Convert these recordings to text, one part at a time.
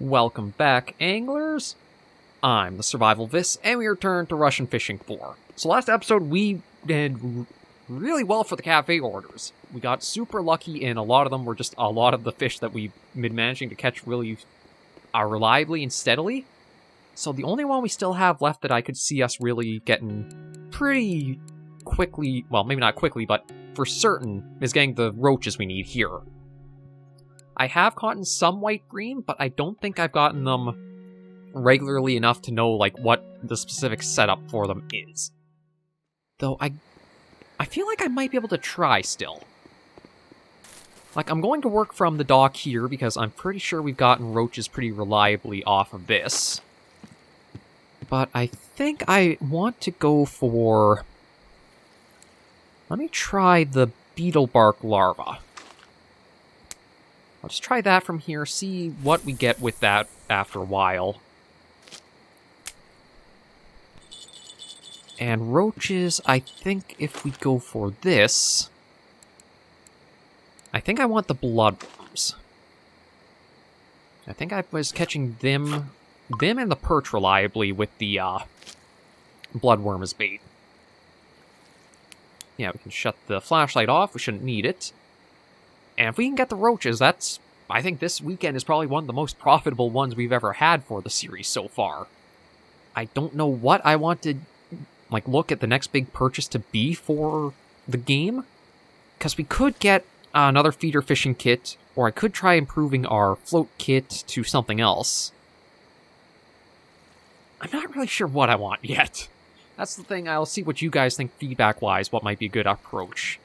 Welcome back, anglers. I'm the Survival Vis, and we return to Russian Fishing 4. So last episode, we did really well for the cafe orders. We got super lucky, and a lot of them were just a lot of the fish that we've been managing to catch really reliably and steadily. So the only one we still have left that I could see us really getting pretty quickly, well, maybe not quickly, but for certain, is getting the roaches we need here. I have caught some white bream, but I don't think I've gotten them regularly enough to know, like, what the specific setup for them is. Though I feel like I might be able to try still. Like, I'm going to work from the dock here because I'm pretty sure we've gotten roaches pretty reliably off of this. But I think I want to go for... Let me try the beetle bark larva. I'll just try that from here, see what we get with that after a while. And roaches, I think if we go for this... I think I want the bloodworms. I think I was catching them and the perch reliably with the bloodworm as bait. Yeah, we can shut the flashlight off, we shouldn't need it. And if we can get the roaches, that's... I think this weekend is probably one of the most profitable ones we've ever had for the series so far. I don't know what I want to, like, look at the next big purchase to be for the game. Because we could get another feeder fishing kit, or I could try improving our float kit to something else. I'm not really sure what I want yet. That's the thing, I'll see what you guys think feedback-wise, what might be a good approach.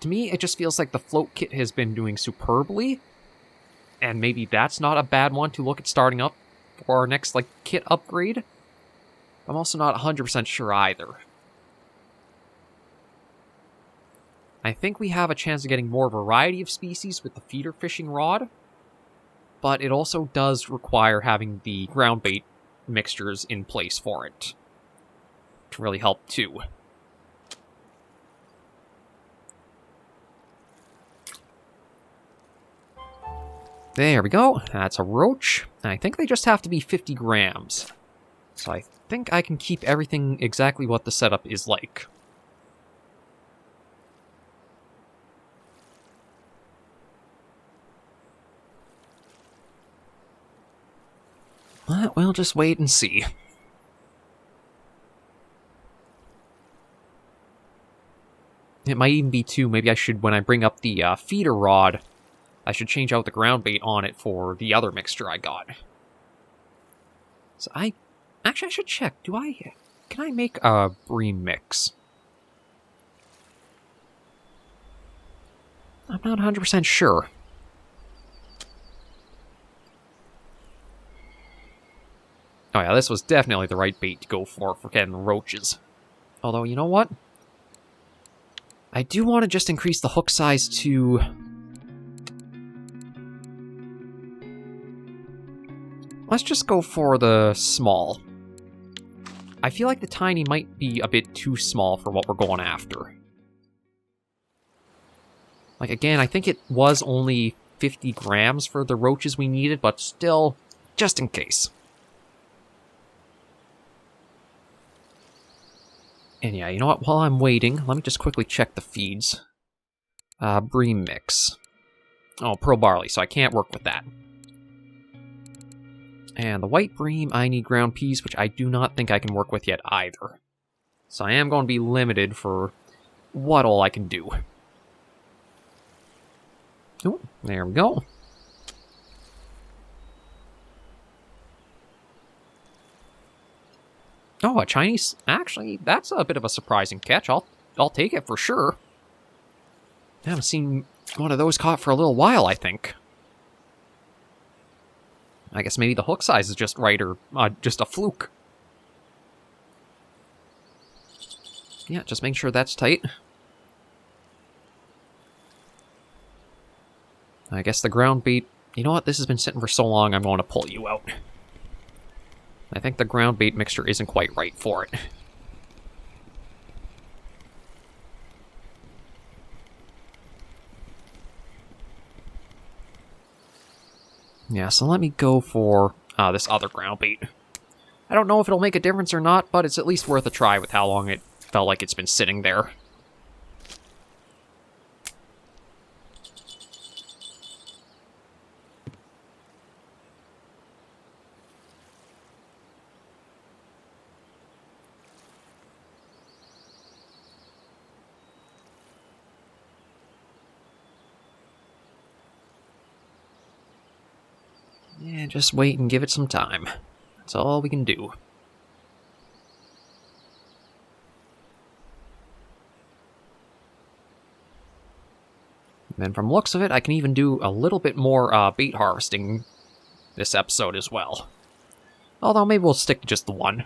To me, it just feels like the float kit has been doing superbly, and maybe that's not a bad one to look at starting up for our next, like, kit upgrade. I'm also not 100% sure either. I think we have a chance of getting more variety of species with the feeder fishing rod, but it also does require having the ground bait mixtures in place for it to really help too. There we go. That's a roach. And I think they just have to be 50 grams. So I think I can keep everything exactly what the setup is like. But we'll just wait and see. It might even be two. Maybe I should, when I bring up the feeder rod, I should change out the ground bait on it for the other mixture I got. So actually, I should check. Can I make a bream mix? I'm not 100% sure. Oh yeah, this was definitely the right bait to go for getting the roaches. Although, you know what? I do want to just increase the hook size to... Let's just go for the small. I feel like the tiny might be a bit too small for what we're going after. Like, again, I think it was only 50 grams for the roaches we needed, but still, just in case. And yeah, you know what? While I'm waiting, let me just quickly check the feeds. Bream mix. Oh, pearl barley, so I can't work with that. And the white bream, I need ground peas, which I do not think I can work with yet either. So I am going to be limited for what all I can do. Oh, there we go. Oh, a Chinese... Actually, that's a bit of a surprising catch. I'll take it for sure. I haven't seen one of those caught for a little while, I think. I guess maybe the hook size is just right, or just a fluke. Yeah, just make sure that's tight. I guess the ground bait... You know what? This has been sitting for so long, I'm going to pull you out. I think the ground bait mixture isn't quite right for it. Yeah, so let me go for... this other ground bait. I don't know if it'll make a difference or not, but it's at least worth a try with how long it felt like it's been sitting there. Yeah, just wait and give it some time. That's all we can do. And then from looks of it, I can even do a little bit more bait harvesting this episode as well. Although maybe we'll stick to just the one.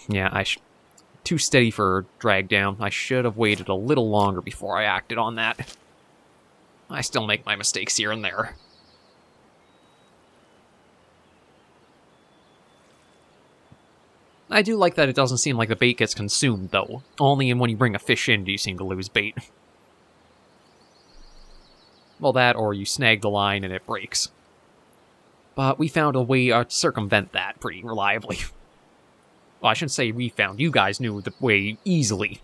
Yeah, too steady for drag down. I should have waited a little longer before I acted on that. I still make my mistakes here and there. I do like that it doesn't seem like the bait gets consumed, though. Only when you bring a fish in do you seem to lose bait. Well, that or you snag the line and it breaks. But we found a way to circumvent that pretty reliably. Well, I shouldn't say we found. You guys knew the way easily.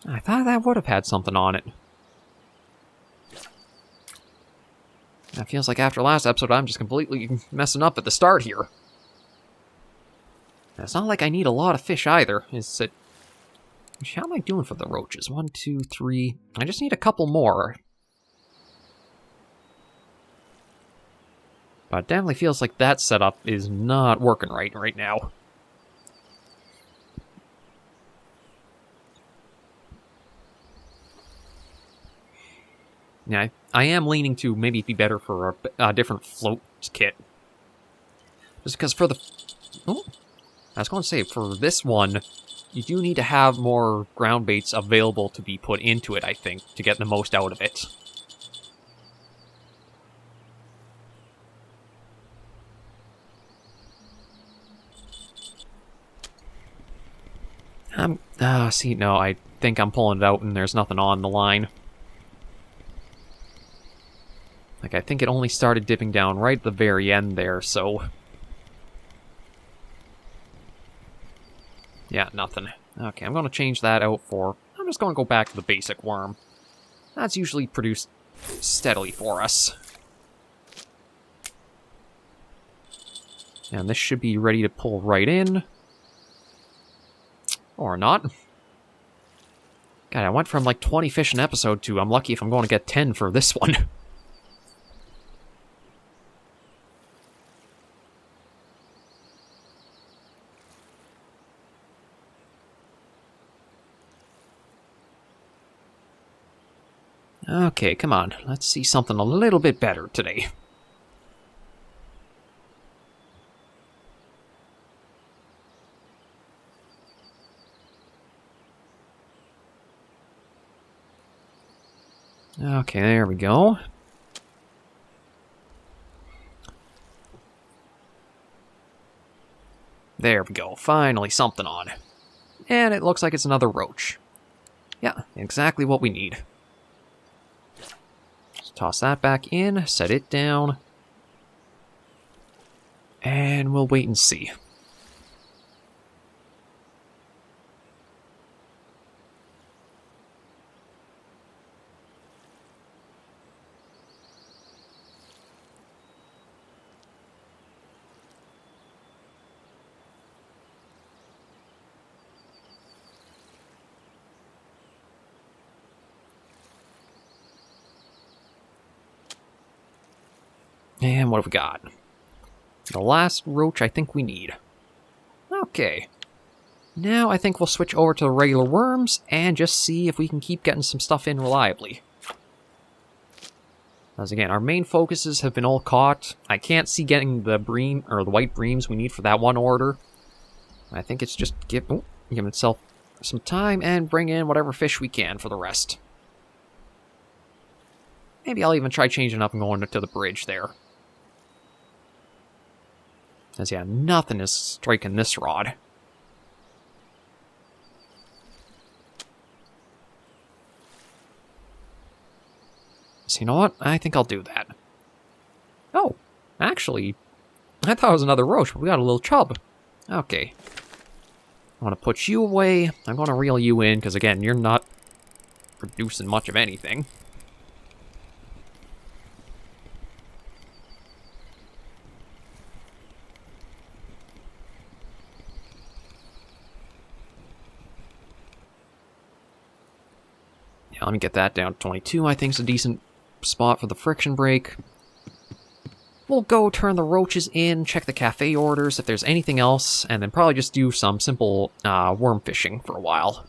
I thought that would have had something on it. That feels like after last episode, I'm just completely messing up at the start here. And it's not like I need a lot of fish either. Is it? How am I doing for the roaches? 1, 2, 3. I just need a couple more. But it definitely feels like that setup is not working right now. Yeah, I am leaning to maybe it'd be better for a different float kit. Just because for the... Oh, I was going to say, for this one, you do need to have more ground baits available to be put into it, I think, to get the most out of it. See, no, I think I'm pulling it out and there's nothing on the line. Like, I think it only started dipping down right at the very end there, so... Yeah, nothing. Okay, I'm going to change that out for... I'm just going to go back to the basic worm. That's usually produced steadily for us. And this should be ready to pull right in. Or not. God, I went from like 20 fish an episode to I'm lucky if I'm going to get 10 for this one. Okay, come on. Let's see something a little bit better today. Okay, there we go. There we go. Finally something on. And it looks like it's another roach. Yeah, exactly what we need. Just toss that back in, set it down. And we'll wait and see. And what have we got? The last roach I think we need. Okay. Now I think we'll switch over to the regular worms and just see if we can keep getting some stuff in reliably. As again, our main focuses have been all caught. I can't see getting the bream, or the white breams we need for that one order. I think it's just give itself some time and bring in whatever fish we can for the rest. Maybe I'll even try changing up and going to the bridge there. As yeah, nothing is striking this rod. So you know what? I think I'll do that. Oh, actually, I thought it was another roach, but we got a little chub. Okay. I want to put you away. I'm going to reel you in, because again, you're not producing much of anything. Yeah, let me get that down to 22. I think is a decent spot for the friction break. We'll go turn the roaches in, check the cafe orders if there's anything else, and then probably just do some simple worm fishing for a while.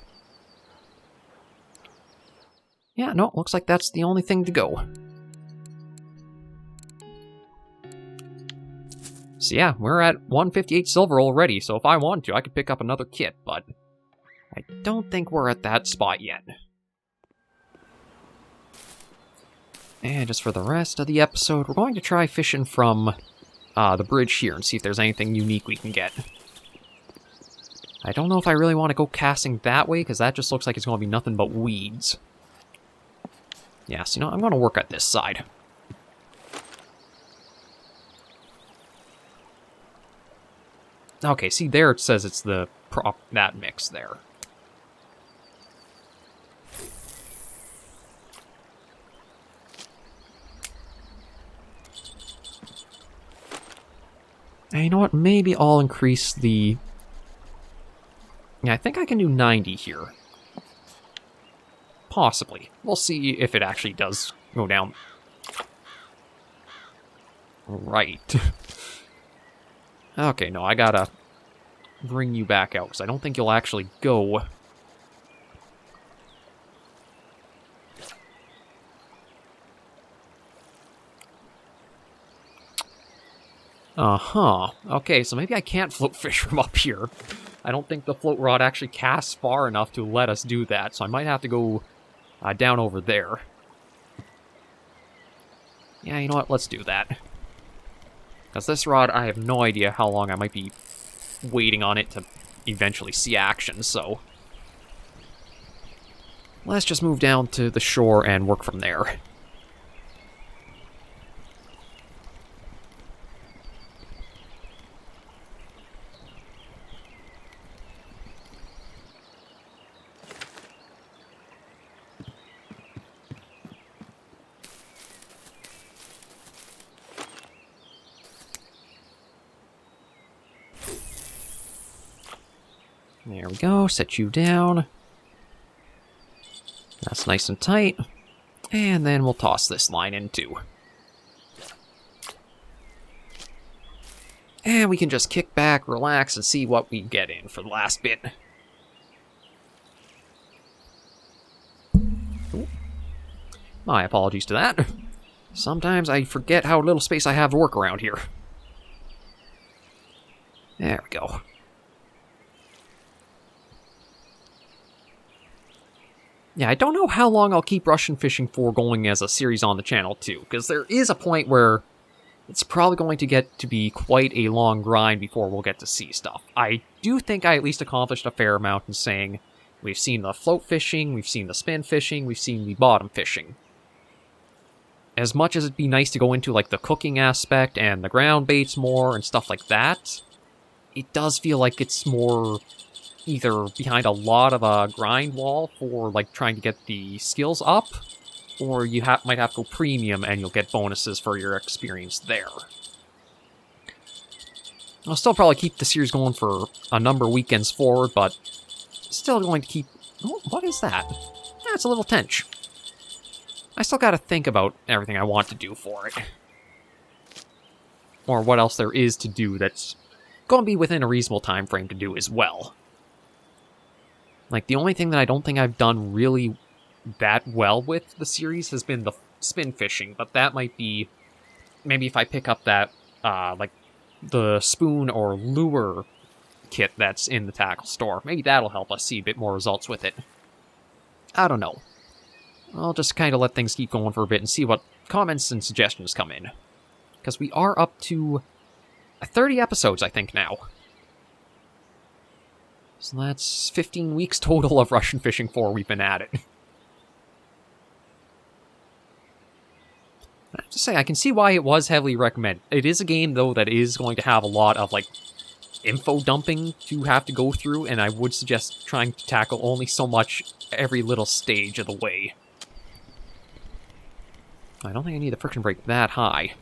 Yeah, no, looks like that's the only thing to go. So yeah, we're at 158 silver already, so if I wanted to, I could pick up another kit, but I don't think we're at that spot yet. And just for the rest of the episode, we're going to try fishing from the bridge here and see if there's anything unique we can get. I don't know if I really want to go casting that way, because that just looks like it's going to be nothing but weeds. Yeah, so you know, I'm going to work at this side. Okay, see there it says it's the that mix there. And you know what? Maybe I'll increase the... Yeah, I think I can do 90 here. Possibly. We'll see if it actually does go down. Right. Okay, no, I gotta bring you back out, because I don't think you'll actually go. Uh-huh. Okay, so maybe I can't float fish from up here. I don't think the float rod actually casts far enough to let us do that, so I might have to go down over there. Yeah, you know what? Let's do that. Because this rod, I have no idea how long I might be waiting on it to eventually see action, so... Let's just move down to the shore and work from there. There we go, set you down. That's nice and tight. And then we'll toss this line in too. And we can just kick back, relax, and see what we get in for the last bit. Ooh. My apologies to that. Sometimes I forget how little space I have to work around here. There we go. Yeah, I don't know how long I'll keep Russian fishing for going as a series on the channel, too, because there is a point where it's probably going to get to be quite a long grind before we'll get to see stuff. I do think I at least accomplished a fair amount in saying we've seen the float fishing, we've seen the spin fishing, we've seen the bottom fishing. As much as it'd be nice to go into, like, the cooking aspect and the ground baits more and stuff like that, it does feel like it's more... either behind a lot of a grind wall for, like, trying to get the skills up, or you might have to go premium and you'll get bonuses for your experience there. I'll still probably keep the series going for a number of weekends forward, but still going to keep... Oh, what is that? Yeah, it's a little tench. I still gotta think about everything I want to do for it. Or what else there is to do that's going to be within a reasonable time frame to do as well. Like, the only thing that I don't think I've done really that well with the series has been the spin fishing, but that might be... Maybe if I pick up that, like, the spoon or lure kit that's in the tackle store. Maybe that'll help us see a bit more results with it. I don't know. I'll just kind of let things keep going for a bit and see what comments and suggestions come in. Because we are up to 30 episodes, I think, now. So that's 15 weeks total of Russian Fishing 4 we've been at it. I have to say, I can see why it was heavily recommended. It is a game, though, that is going to have a lot of, like, info dumping to have to go through, and I would suggest trying to tackle only so much every little stage of the way. I don't think I need the friction brake that high.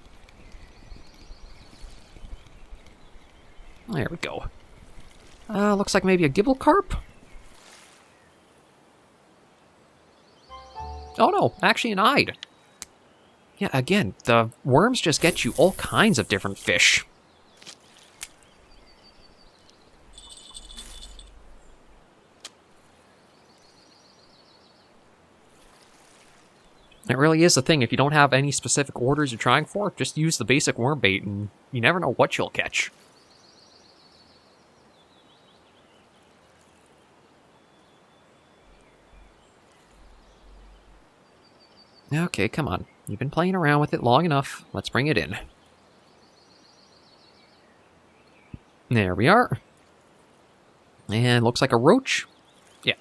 There we go. Looks like maybe a gibble carp? Oh no, actually an eyed. Yeah, again, the worms just get you all kinds of different fish. It really is the thing. If you don't have any specific orders you're trying for, just use the basic worm bait and you never know what you'll catch. Okay, come on. You've been playing around with it long enough. Let's bring it in. There we are. And looks like a roach. Yeah.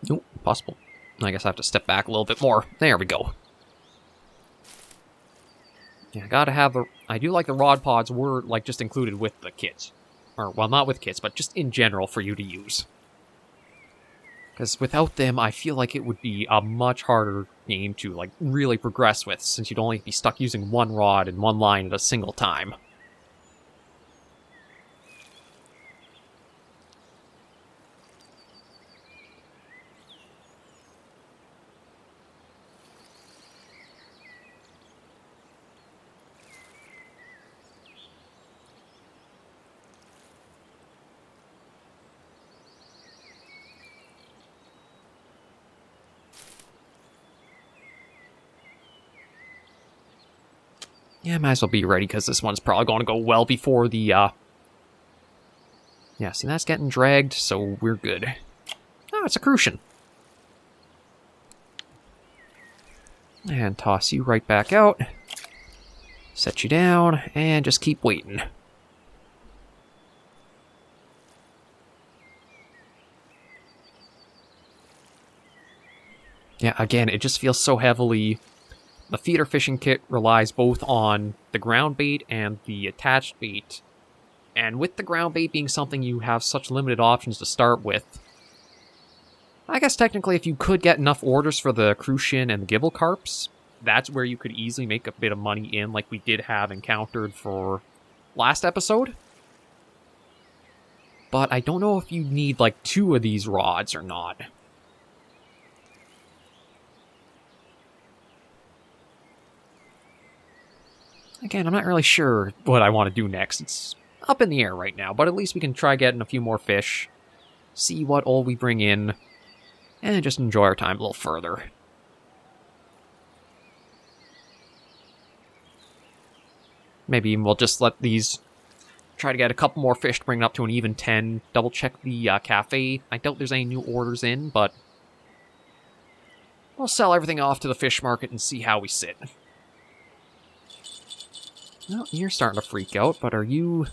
Nope, possible. I guess I have to step back a little bit more. There we go. Yeah, gotta have the... I do like the rod pods were, like, just included with the kits. Or, well, not with kits, but just in general for you to use. Because without them, I feel like it would be a much harder game to, like, really progress with, since you'd only be stuck using one rod and one line at a single time. Yeah, might as well be ready, because this one's probably going to go well before the, Yeah, see, that's getting dragged, so we're good. Oh, it's a crucian. And toss you right back out. Set you down, and just keep waiting. Yeah, again, it just feels so heavily... The feeder fishing kit relies both on the ground bait and the attached bait. And with the ground bait being something you have such limited options to start with, I guess technically if you could get enough orders for the crucian and the gibble carps, that's where you could easily make a bit of money in, like we did have encountered for last episode. But I don't know if you need like 2 of these rods or not. Again, I'm not really sure what I want to do next. It's up in the air right now, but at least we can try getting a few more fish, see what all we bring in, and just enjoy our time a little further. Maybe we'll just let these... Try to get a couple more fish to bring it up to an even 10. Double check the cafe. I doubt there's any new orders in, but... We'll sell everything off to the fish market and see how we sit. Well, you're starting to freak out, but are you...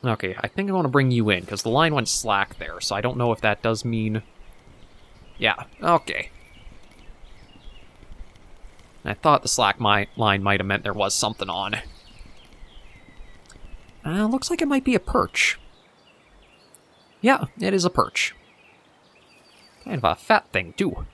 Okay, I think I want to bring you in, because the line went slack there, so I don't know if that does mean... Yeah, okay. I thought the slack line might have meant there was something on. Looks like it might be a perch. Yeah, it is a perch. Kind of a fat thing, too.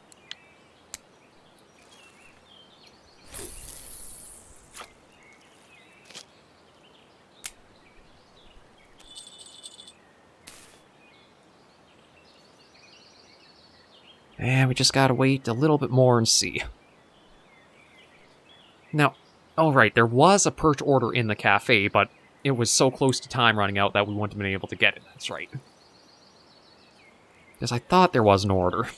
And we just gotta wait a little bit more and see. Now, alright, there was a perch order in the cafe, but it was so close to time running out that we wouldn't have been able to get it. That's right. Because I thought there was an order.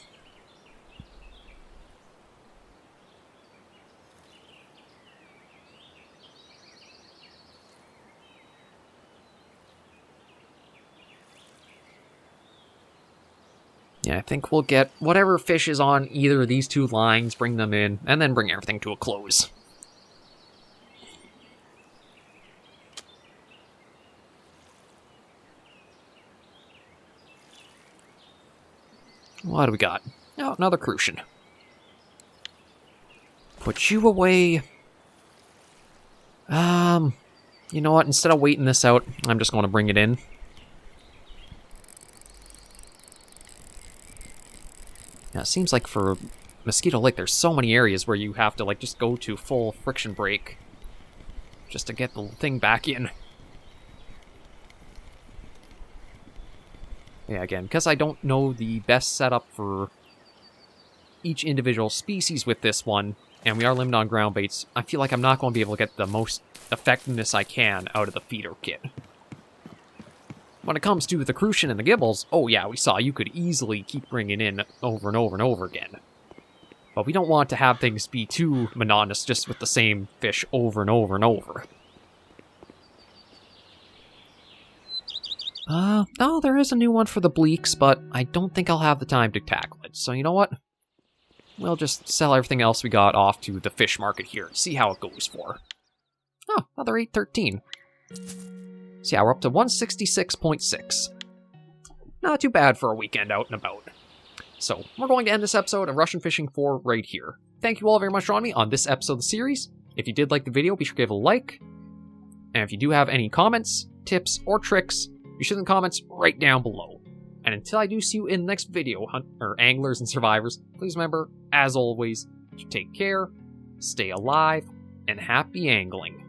Yeah, I think we'll get whatever fish is on either of these two lines, bring them in, and then bring everything to a close. What do we got? Oh, another crucian. Put you away. You know what? Instead of waiting this out, I'm just going to bring it in. Yeah, it seems like for Mosquito Lake, there's so many areas where you have to, like, just go to full friction brake just to get the thing back in. Yeah, again, because I don't know the best setup for each individual species with this one, and we are limited on ground baits, I feel like I'm not going to be able to get the most effectiveness I can out of the feeder kit. When it comes to the crucian and the gibbles, oh yeah, we saw you could easily keep bringing in over and over and over again. But we don't want to have things be too monotonous just with the same fish over and over and over. No, there is a new one for the bleaks, but I don't think I'll have the time to tackle it. So you know what? We'll just sell everything else we got off to the fish market here, see how it goes for. Oh, another 813. So yeah, we're up to 166.6. Not too bad for a weekend out and about. So, we're going to end this episode of Russian Fishing 4 right here. Thank you all very much for joining me on this episode of the series. If you did like the video, be sure to give it a like. And if you do have any comments, tips, or tricks, be sure in the comments right down below. And until I do see you in the next video, anglers and survivors, please remember, as always, to take care, stay alive, and happy angling.